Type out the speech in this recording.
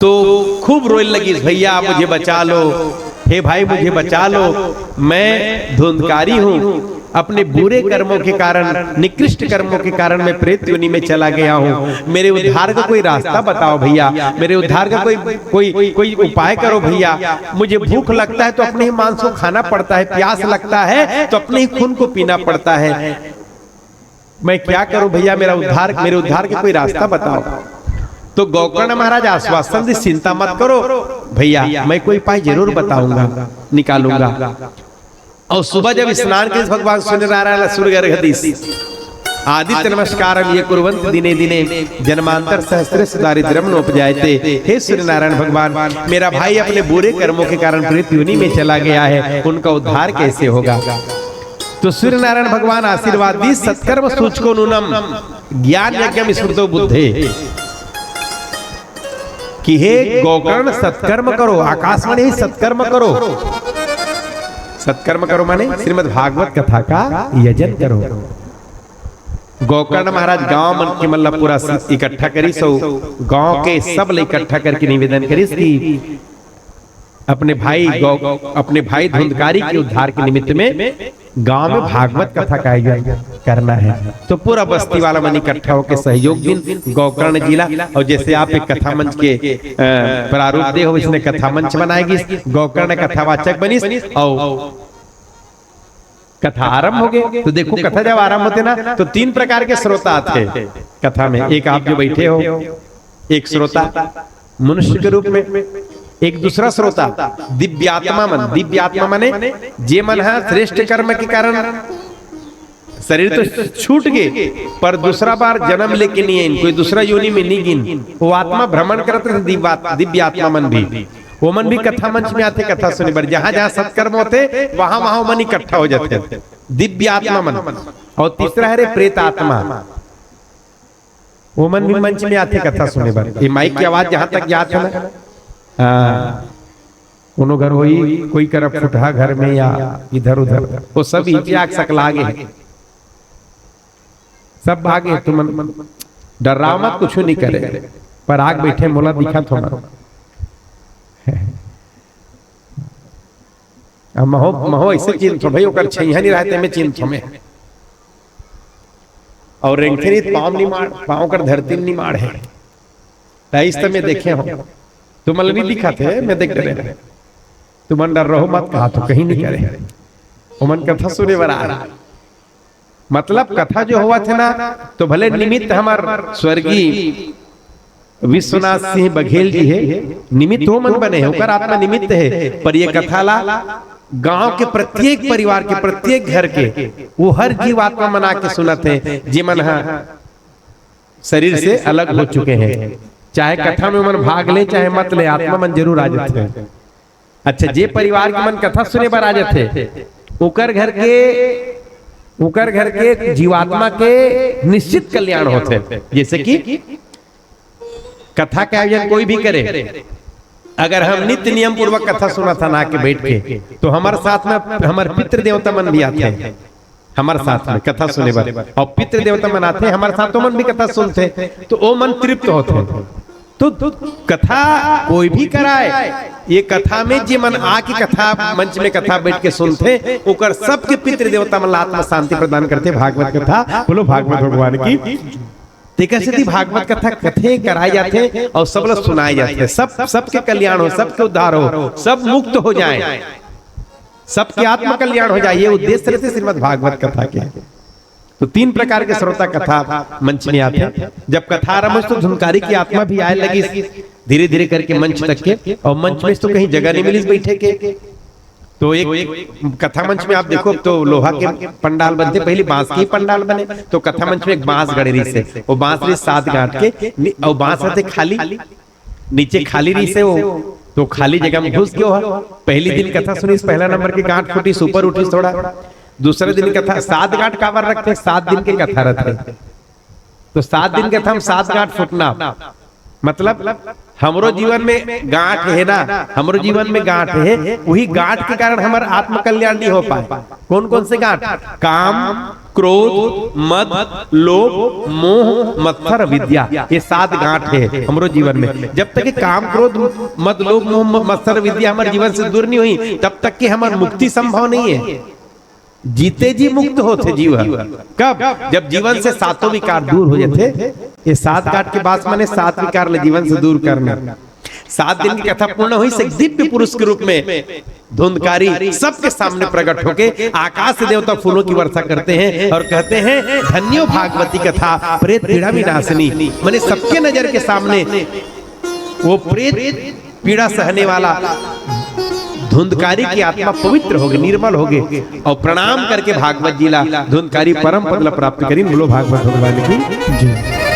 तो खूब रोने लगी, भैया मुझे बचा लो, हे भाई मुझे बचा लो, मैं धुंधकारी हूँ, अपने बुरे कर्मों के कारण, निकृष्ट कर्मों के कारण मैं प्रेत योनि में चला गया हूँ, मेरे उद्धार का कोई रास्ता बताओ भैया, मेरे उद्धार का कोई उपाय करो भैया। मुझे भूख लगता है तो अपने ही मांस को खाना पड़ता है, प्यास लगता है तो अपने ही खून को पीना पड़ता है, मैं क्या करूं भैया, मेरे उद्धार का कोई रास्ता बताओ। तो गोकर्ण महाराज आश्वासन दी, चिंता मत करो भैया, मैं कोई उपाय जरूर बताऊंगा, निकालूंगा। और सुबह जब स्नान के भगवान सूर्यनारायण सूर्यगर्भदीश आदित्य नमस्कारम ये कुर्वन्त दिने दिने जन्मांतर सहस्रस्य दारिद्र्यम नोपजायते। हे सूर्यनारायण भगवान, मेरा भाई अपने बुरे कर्मों के कारण प्रेत योनि में चला गया है, उनका उद्धार कैसे होगा। तो सूर्यनारायण भगवान आशीर्वाद दी, सत्कर्म सूचको नूनम ज्ञान यज्ञम स्मृतो बुद्धे, कि हे गोकर्ण सत्कर्म करो, आकाशवाणी ही सत्कर्म करो। सत्कर्म करो माने श्रीमद् भागवत कथा का यजन करो। गोकर्ण महाराज गांव मन के मतलब पूरा इकट्ठा करी, सो गांव के सब ले इकट्ठा करके निवेदन करी कि अपने भाई धुंधकारी के उद्धार के निमित्त में गांव में भागवत कथा का आयोजन करना है। तो पूरा बस्ती वाला मन इकट्ठा होकर सहयोग दिन गोकर्ण जिला, और जैसे आप एक कथा मंच के प्रारूप दे हो, इसने कथा मंच बनाएगी, गोकर्ण कथावाचक बनी और कथा आरंभ हो गए। तो देखो कथा जब आरंभ होते ना तो तीन प्रकार के श्रोता आते हैं कथा में। एक आप जो बैठे हो, एक श्रोता मनुष्य के रूप में, एक दूसरा श्रोता दिव्यात्मा मन। दिव्यात्मा माने जे मन है श्रेष्ठ कर्म के कारण शरीर तो छूट गए पर दूसरा बार जन्म लेके नहीं है, कोई दूसरा योनि में नहीं गिन, वो आत्मा भ्रमण करते थे। दिव्यात्मा मन भी, वो मन भी कथा मंच में आते कथा सुने पर, जहां जहां सत्कर्म होते वहां वहां मन इकट्ठा हो जाते, दिव्यात्मा मन। और तीसरा है रे प्रेत आत्मा, वो मन भी मंच में आते कथा सुने पर। ये माइक की आवाज जहां तक याद है ना, उनो घर होई कोई करप फुटहा घर में या इधर उधर, वो सब आग सकला गए, सब भागे। तुम डराओ मत, कुछ नहीं करे, पर आग बैठे मोला दिखा थोड़ा महो ऐसे चिन्ह भाई ओकर छैया नहीं रहते में चिन्ह में, और रेंगथे पाँव नहीं मार, पाँव कर धरती नहीं मार है। इस में देखे हो तुम नहीं दिखा थे, मैं देख रहे तुम डर रहो मत, कहा तो कहीं नहीं करे। उमन कथा सुने बरा, मतलब कथा जो हुआ थे ना, तो भले निमित्त हमार स्वर्गीय विश्वनाथ सिंह बघेल जी है, निमित्त हो मन बने है, उकर आत्मा निमित्त है, पर ये कथा ला गांव के प्रत्येक परिवार के, प्रत्येक घर के, वो हर जीव आत्मा मना के सुनते हैं, जी मन शरीर से अलग हो चुके हैं। चाहे कथा में मन भाग ले चाहे मत ले, आत्मा मन जरूर आ जाते हैं। अच्छा, जे परिवार के मन कथा सुने पर आ जाते, उकर घर के जीवात्मा के निश्चित कल्याण होते। जैसे कि कथा का आयोजन कोई भी करे, अगर हम नित्य नियम पूर्वक कथा सुना था ना के बैठ के, तो हमारे साथ में हमारे पितृ देवता मन भी आते हैं हमारे साथ में कथा सुने पर, और पितृ देवता मन आते हैं हमारे साथ, तो मन भी कथा सुनते, तो वो मन तृप्त होते। तो कथा कोई भी कराए, ये कथा में जे मन आके कथा मंच में कथा बैठ के सुनते, उकर सबके पितृ देवता मन आत्मा शांति प्रदान करते। भागवत कथा बोलो भागवत भगवान की। कैसे भागवत कथा कथे कराए जाते और सब लोग सुनाए जाते, सबके कल्याण हो, सबके उद्धार हो, सब मुक्त हो जाए, सबके आत्म कल्याण हो जाए, ये उद्देश्य रहते श्रीमद् भागवत कथा के। तो तीन प्रकार के श्रोता कथा मंच में आते हैं। जब कथा आरंभ तो धुंधकारी की आत्मा भी आए लगी धीरे धीरे करके मंच तक के, और मंच में तो कहीं जगह नहीं मिली बैठे के, तो एक कथा मंच में आप देखो तो लोहा के पंडाल बनते, पहले बांस के पंडाल बने, तो कथा मंच में एक बांस गड़ेरी से, वो बांस री 7 गांठ के, और बांस रहते खाली, नीचे खाली रही से, वो तो खाली जगह में घुस गया। पहली दिन कथा सुनी, पहला नंबर की गांठ फूटी, ऊपर उठी थोड़ा। दूसरे दिन कथा 7 गांठ कावर रखते, 7 दिन के कथा रहते, तो 7 दिन कथा हम 7 गांठ फूटना, मतलब हमरो जीवन में गांठ है ना, हमरो जीवन में गांठ है, वही गांठ के कारण हमारा आत्म कल्याण नहीं हो पाए। कौन कौन से गांठ? काम, क्रोध, मद, लोभ, मोह, मत्सर, विद्या, ये 7 गांठ है हमारे जीवन में। जब तक कि काम, क्रोध, मद, लोभ, मोह, मत्सर, विद्या हमारे जीवन से दूर नहीं हुई, तब तक कि हमारी मुक्ति संभव नहीं है। जीते जी मुक्त होते जीव कब? जब जीवन से 7 विकार दूर हो जाते। ये 7 गांठ के बाद मैंने 7 विकार ले जीवन से दूर करना। 7 दिन की कथा पूर्ण हुई से दिव्य पुरुष के रूप में धुंधकारी सबके सामने प्रकट होके आकाश से देवता फूलों की वर्षा करते हैं और कहते हैं धन्यो भागवती कथा प्रेत पीड़ा विनाशिनी। माने सबके नजर के सामने वो प्रेत पीड़ा सहने वाला धुंधकारी की आत्मा पवित्र हो गई, निर्मल हो गई और प्रणाम करके भागवत जिला धुंधकारी परम पद प्राप्त करी। बोलो भागवत भगवान की जय।